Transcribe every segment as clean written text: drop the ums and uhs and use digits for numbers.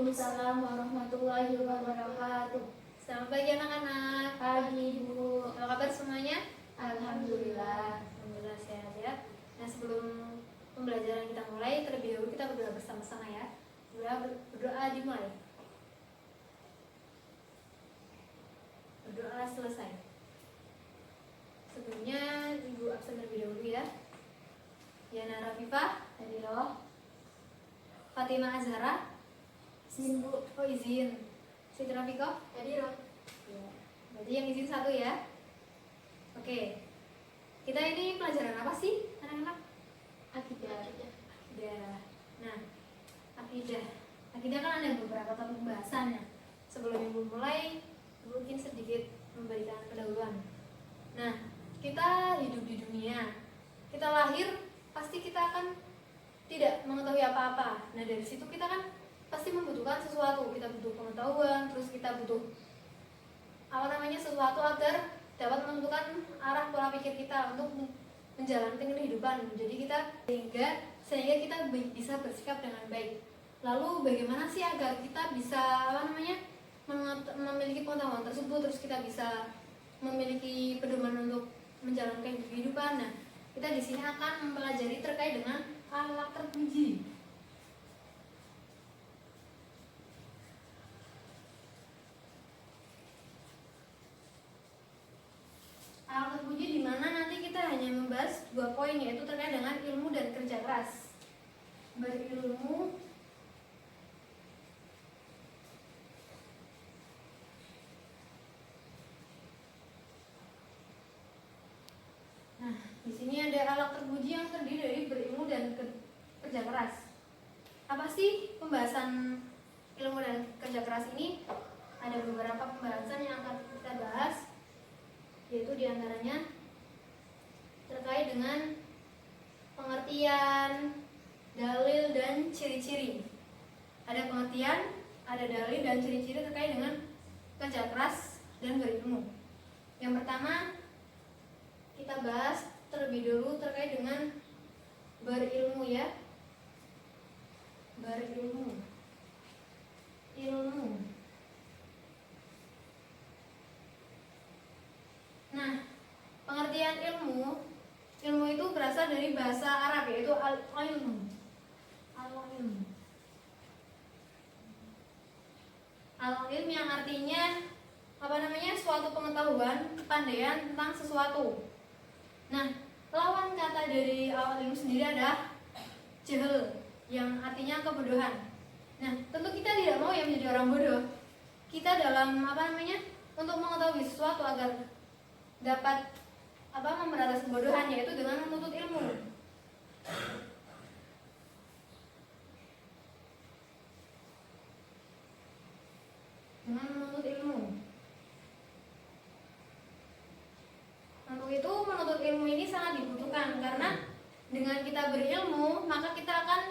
Waalaikumsalam warahmatullahi wabarakatuh. Selamat pagi anak-anak. Pagi Bu. Apa kabar semuanya? Alhamdulillah. Alhamdulillah sehat ya. Nah, sebelum pembelajaran kita mulai, terlebih dahulu kita berdoa bersama-sama ya. Berdoa dimulai. Berdoa selesai. Sebelumnya Ibu absen terlebih dahulu ya. Yana Rafifah, Hadiroh. Fatimah Azhara, Simbu. oh izin. Siti Rafiko, Hadiroh. ya. Berarti yang izin satu ya. Oke. Kita ini pelajaran apa sih anak-anak? Akidah. Akidah. Nah, akidah. Akidah kan ada beberapa topik pembahasannya. Sebelum Ibu mulai, mungkin sedikit memberikan pendahuluan. Nah, kita hidup di dunia. Kita lahir, pasti kita akan tidak mengetahui apa-apa. Nah, dari situ kita kan pasti membutuhkan sesuatu. Kita butuh pengetahuan, terus kita butuh sesuatu agar dapat menentukan arah pola pikir kita untuk menjalankan kehidupan. Jadi sehingga kita bisa bersikap dengan baik. Lalu bagaimana sih agar kita bisa memiliki pengetahuan tersebut, terus kita bisa memiliki pedoman untuk menjalankan kehidupan. Nah, kita di sini akan mempelajari terkait dengan akhlak terpuji. Akhlak terpuji di mana nanti kita hanya membahas 2 poin, yaitu terkait dengan ilmu dan kerja keras. Berilmu Nah, di sini ada akhlak terpuji yang terdiri dari berilmu dan kerja keras. Apa sih pembahasan ilmu dan kerja keras ini? Ada beberapa pembahasan yang akan kita bahas, yaitu diantaranya terkait dengan pengertian, dalil, dan ciri-ciri. Ada pengertian, ada dalil, dan ciri-ciri terkait dengan kerja keras dan berilmu. Yang pertama, kita bahas terlebih dahulu terkait dengan berilmu ya. Berilmu. Ilmu. Nah, pengertian ilmu itu berasal dari bahasa Arab, yaitu al-ilm. Al-ilm. Al-ilm yang artinya suatu pengetahuan, kepandaian tentang sesuatu. Nah, lawan kata dari al-ilm sendiri adalah jahil, yang artinya kebodohan. Nah, tentu kita tidak mau yang menjadi orang bodoh. Kita dalam untuk mengetahui sesuatu agar dapat memberantas kebodohan, yaitu dengan menuntut ilmu. Dengan menuntut ilmu. Untuk itu menuntut ilmu ini sangat dibutuhkan, karena dengan kita berilmu maka kita akan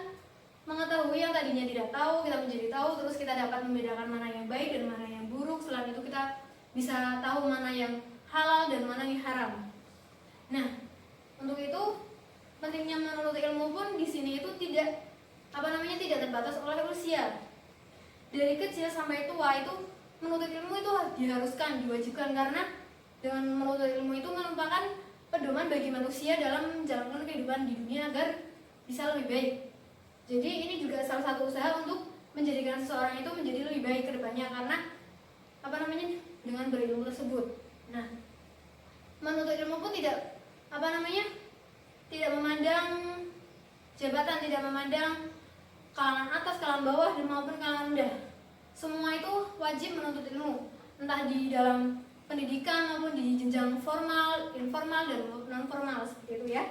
mengetahui yang tadinya tidak tahu, kita menjadi tahu, terus kita dapat membedakan mana yang baik dan mana yang buruk. Selain itu kita bisa tahu mana yang halal dan mana yang haram. Nah, untuk itu pentingnya menuntut ilmu pun di sini itu tidak terbatas oleh usia. Dari kecil sampai tua itu menuntut ilmu itu diharuskan, diwajibkan, karena dengan menuntut ilmu itu merupakan pedoman bagi manusia dalam menjalankan kehidupan di dunia agar bisa lebih baik. Jadi ini juga salah satu usaha untuk menjadikan seseorang itu menjadi lebih baik ke depannya, karena dengan berilmu tersebut. Nah, menuntut ilmu pun tidak memandang jabatan, tidak memandang kalangan atas, kalangan bawah, dan maupun kalangan rendah. Semua itu wajib menuntut ilmu, entah di dalam pendidikan maupun di jenjang formal, informal, dan non formal, seperti itu ya.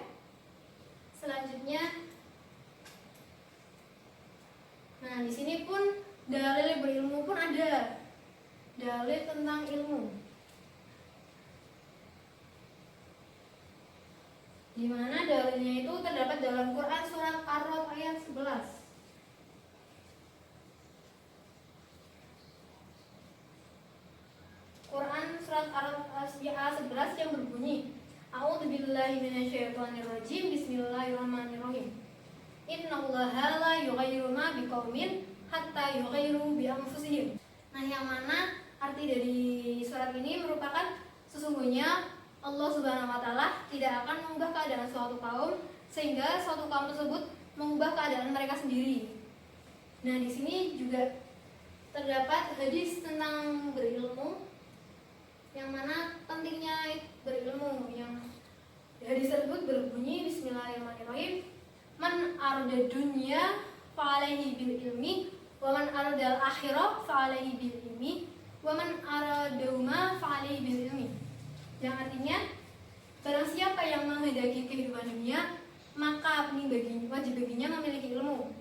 Selanjutnya, nah di sini pun dalil berilmu pun ada. Dalil tentang ilmu, di mana dalilnya itu terdapat dalam Quran surat Ar-Ra'd ayat 11. Quran surat Ar-Ra'd ayat 11 yang berbunyi, A'udzubillahi minasyaitonirrajim, Bismillahirrahmanirrahim. Innallaha la yughayyiru ma biqaumin hatta yughayyiru bi anfusihim. Nah, yang mana arti dari surat ini merupakan sesungguhnya Allah Subhanahu wa taala tidak akan mengubah keadaan suatu kaum sehingga suatu kaum tersebut mengubah keadaan mereka sendiri. Nah, di sini juga terdapat hadis tentang berilmu, yang mana pentingnya berilmu. Yang hadis tersebut berbunyi Bismillahirrahmanirrahim, man arda dunya fa'alaihi bil ilmi wa man arda al-akhirah fa'alaihi bil ilmi wa man aradahuma fa'alaihi bil ilmi. Yang artinya, barang siapa yang menghendaki kehidupan dunia, maka wajib baginya memiliki ilmu.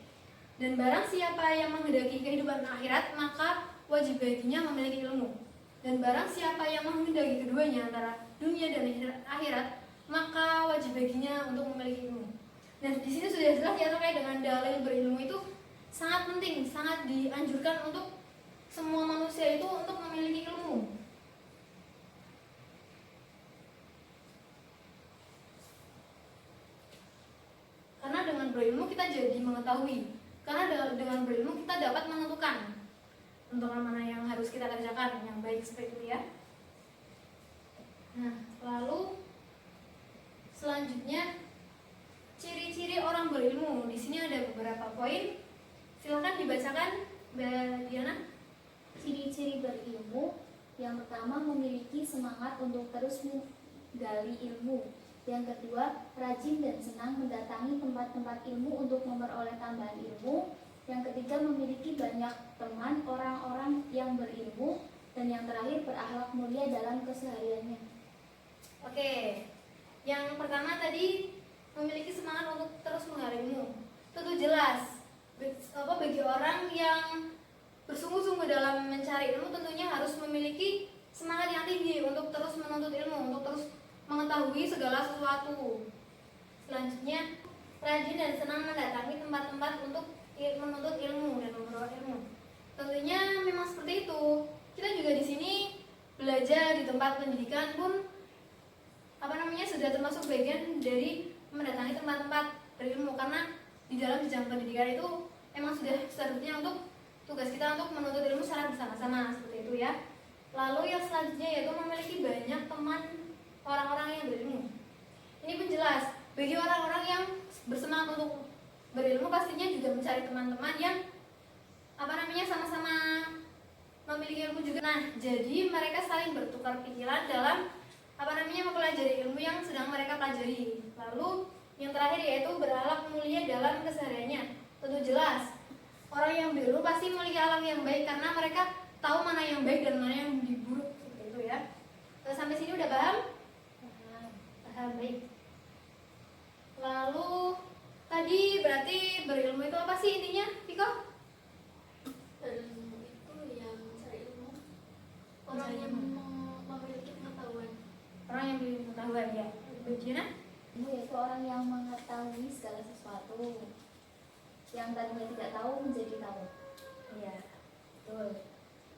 Dan barang siapa yang menghendaki kehidupan akhirat, maka wajib baginya memiliki ilmu. Dan barang siapa yang menghendaki keduanya antara dunia dan akhirat, maka wajib baginya untuk memiliki ilmu. Nah, di sini sudah jelas ya terkait dengan dalil berilmu itu sangat penting, sangat dianjurkan untuk semua manusia itu untuk memiliki ilmu. Karena dengan berilmu kita jadi mengetahui. Karena dengan berilmu kita dapat menentukan mana yang harus kita kerjakan yang baik seperti itu ya. Nah, lalu selanjutnya ciri-ciri orang berilmu. Di sini ada beberapa poin. Silakan dibacakan, Mbak Diana. Ciri-ciri berilmu, yang pertama memiliki semangat untuk terus menggali ilmu. Yang kedua, rajin dan senang mendatangi tempat-tempat ilmu untuk memperoleh tambahan ilmu. Yang ketiga, memiliki banyak teman orang-orang yang berilmu. Dan yang terakhir, berakhlak mulia dalam kesehariannya. Oke, yang pertama tadi memiliki semangat untuk terus menggali ilmu. Tentu jelas, bagi orang yang bersungguh-sungguh dalam mencari ilmu tentunya harus memiliki semangat yang tinggi untuk terus menuntut ilmu, untuk terus mengetahui segala sesuatu. Selanjutnya, rajin dan senang mendatangi tempat-tempat untuk menuntut ilmu dan memperoleh ilmu. Tentunya memang seperti itu. Kita juga di sini belajar di tempat pendidikan pun sudah termasuk bagian dari mendatangi tempat-tempat berilmu, karena di dalam jenjang pendidikan itu emang sudah seharusnya untuk tugas kita untuk menuntut ilmu secara bersama-sama seperti itu ya. Lalu yang selanjutnya yaitu memiliki banyak teman orang-orang yang berilmu. Ini pun jelas bagi orang-orang yang bersemangat untuk berilmu pastinya juga mencari teman-teman yang sama-sama memiliki ilmu juga. Nah, jadi mereka saling bertukar pikiran dalam mempelajari ilmu yang sedang mereka pelajari. Lalu yang terakhir yaitu berakhlak mulia dalam kesehariannya. Tentu jelas orang yang berilmu pasti memiliki akhlak yang baik karena mereka tahu mana yang baik dan mana yang buruk seperti itu ya. Sampai sini udah paham? Paham, baik. Lalu tadi berarti berilmu itu apa sih intinya, Viko? Berilmu itu yang mencari ilmu, Orang yang memiliki pengetahuan. Orang yang memiliki pengetahuan ya. Bagaimana? Ilmu yaitu orang yang mengetahui segala sesuatu, yang tadinya tidak tahu menjadi tahu. Iya, betul.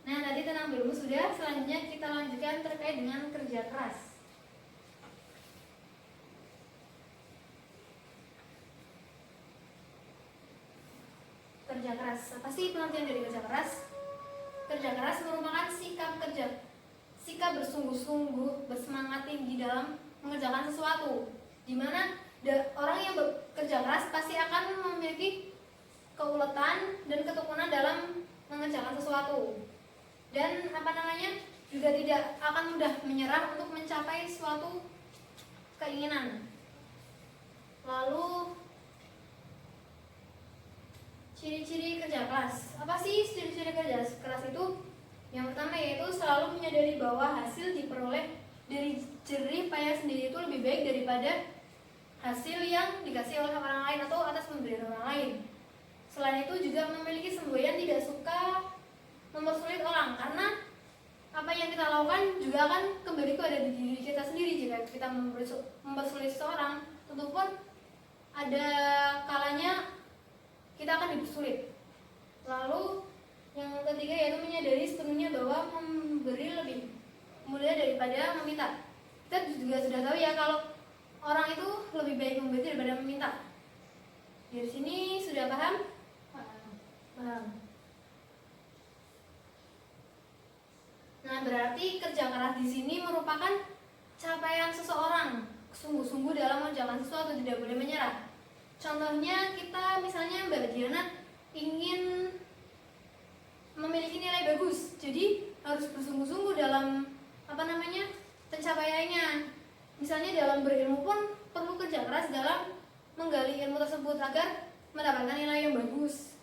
Nah, tadi tentang berilmu sudah. Selanjutnya kita lanjutkan terkait dengan kerja keras. Kerja keras. Apa sih pengertian dari kerja keras? Kerja keras merupakan sikap bersungguh-sungguh, bersemangat tinggi dalam mengerjakan sesuatu. Di mana orang yang bekerja keras pasti akan memiliki keuletan dan ketekunan dalam mengerjakan sesuatu. Dan juga tidak akan mudah menyerah untuk mencapai suatu keinginan. Lalu ciri-ciri kerja keras. Apa sih ciri-ciri kerja keras itu? Yang pertama yaitu selalu menyadari bahwa hasil diperoleh dari jerih payah sendiri itu lebih baik daripada hasil yang dikasih oleh orang lain atau atas pemberian orang lain. Selain itu juga memiliki semboyan tidak suka mempersulit orang, karena apa yang kita lakukan juga akan kembali kepada diri kita sendiri. Jika kita mempersulit seseorang, tentu pun ada kalanya kita akan dipersulit. Lalu yang ketiga yaitu menyadari sepenuhnya bahwa memberi lebih mulia daripada meminta. Kita juga sudah tahu ya kalau orang itu lebih baik memberi daripada meminta. Dari sini sudah paham? Paham. Nah, berarti kerja keras di sini merupakan capaian seseorang sungguh-sungguh dalam mengerjakan sesuatu, tidak boleh menyerah. Contohnya kita misalnya Mbak Diana ingin memiliki nilai bagus, jadi harus bersungguh-sungguh dalam pencapaiannya. Misalnya dalam berilmu pun perlu kerja keras dalam menggali ilmu tersebut agar mendapatkan nilai yang bagus.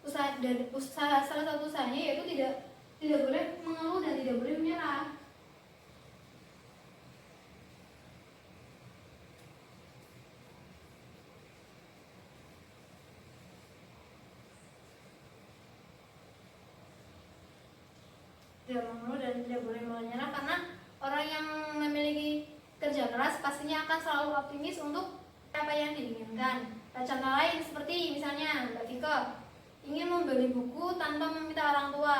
Salah satu usahanya yaitu tidak boleh mengeluh dan tidak boleh menyerah. Tidak mengeluh dan tidak boleh menyerah, karena orang yang memiliki kerja keras pastinya akan selalu optimis untuk apa yang diinginkan. Contoh lain seperti misalnya Mbak Vika ingin membeli buku tanpa meminta orang tua,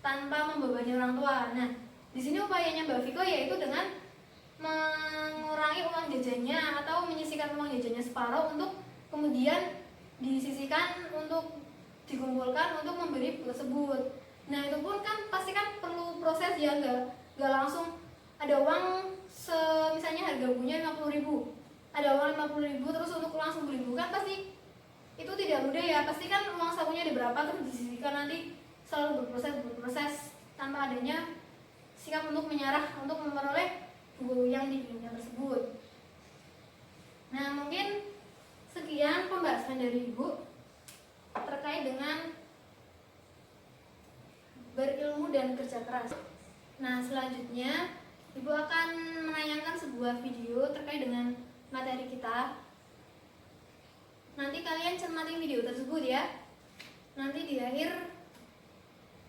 tanpa membebani orang tua. Nah, di sini upayanya Mbak Vika yaitu dengan mengurangi uang jajannya atau menyisihkan uang jajannya separuh untuk kemudian disisihkan untuk dikumpulkan untuk membeli buku tersebut. Nah, itu pun kan pasti kan perlu proses ya, nggak langsung ada uang misalnya harga bukunya 50.000, ada uang 50.000 terus untuk langsung beli buku kan pasti itu tidak mudah ya. Pasti kan uang sakunya ada berapa terus disisihkan, nanti selalu berproses tanpa adanya sikap untuk menyerah untuk memperoleh buku yang diinginkan tersebut. Nah, mungkin sekian pembahasan dari Ibu terkait dengan berilmu dan kerja keras. Nah, selanjutnya Ibu akan menayangkan sebuah video terkait dengan materi kita. Nanti kalian cermati video tersebut ya. Nanti di akhir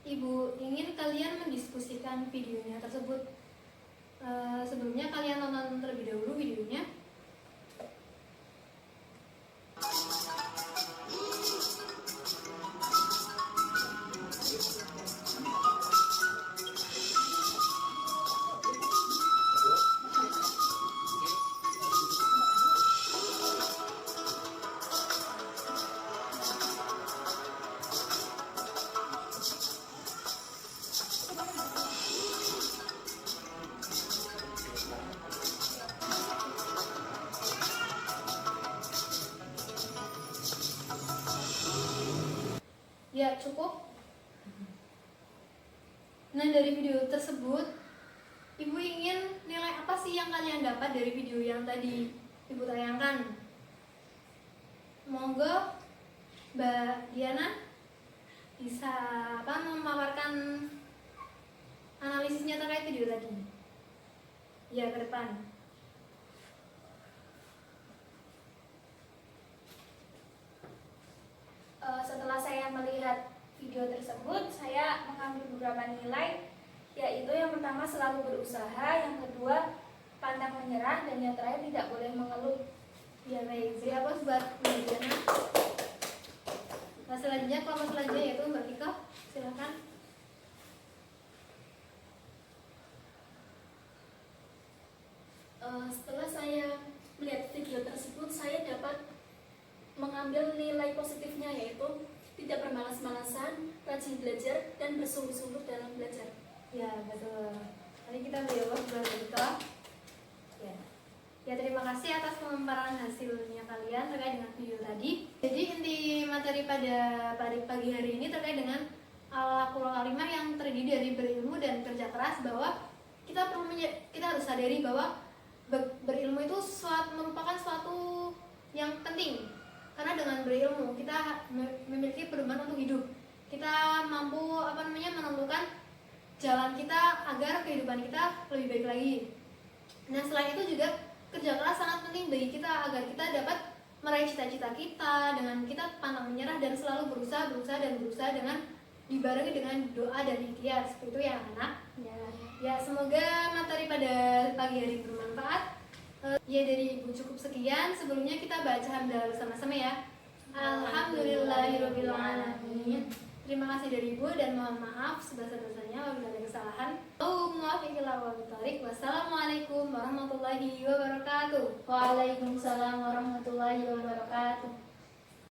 Ibu ingin kalian mendiskusikan videonya tersebut. Sebelumnya kalian tonton terlebih dahulu videonya. Ya, cukup. Nah, dari video tersebut Ibu ingin nilai apa sih yang kalian dapat dari video yang tadi Ibu tayangkan? Monggo Mbak Diana bisa memaparkan analisisnya terkait video tadi. Ya, ke depan. Setelah saya melihat video tersebut, saya mengambil beberapa nilai, yaitu yang pertama selalu berusaha, yang kedua pantang menyerah, dan yang terakhir tidak boleh mengeluh. Ya, baik. Jadi apa buat Mbak Diana? Nah, selanjutnya kelompok selanjutnya yaitu Mbak Vika. Silakan. Setelah saya melihat video tersebut, saya dapat mengambil nilai positifnya, yaitu tidak bermalas-malasan, rajin belajar, dan bersungguh-sungguh dalam belajar. Ya, betul. Tadi kita beli buat Vika. Ya. Ya, terima kasih atas pemaparan hasilnya kalian terkait dengan video tadi. Jadi inti materi pada pagi hari ini terkait dengan al-aqul kalimah yang terdiri dari berilmu dan kerja keras, bahwa kita harus sadari bahwa berilmu itu merupakan suatu yang penting. Karena dengan berilmu kita memiliki pedoman untuk hidup. Kita mampu menentukan jalan kita agar kehidupan kita lebih baik lagi. Nah, selain itu juga kerja keras sangat penting bagi kita agar kita dapat meraih cita-cita kita dengan kita pantang menyerah dan selalu berusaha dengan dibarengi dengan doa dan ikhtiar. Seperti itu ya, anak. Ya, semoga materi pada pagi hari bermanfaat. Ya, dari Ibu cukup sekian. Sebelumnya kita baca hamdalah bersama-sama ya. Alhamdulillahirobbilalamin. Terima kasih dari Ibu dan mohon maaf sebesar-besarnya apabila ada kesalahan. Wassalamualaikum warahmatullahi wabarakatuh. Waalaikumsalam warahmatullahi wabarakatuh.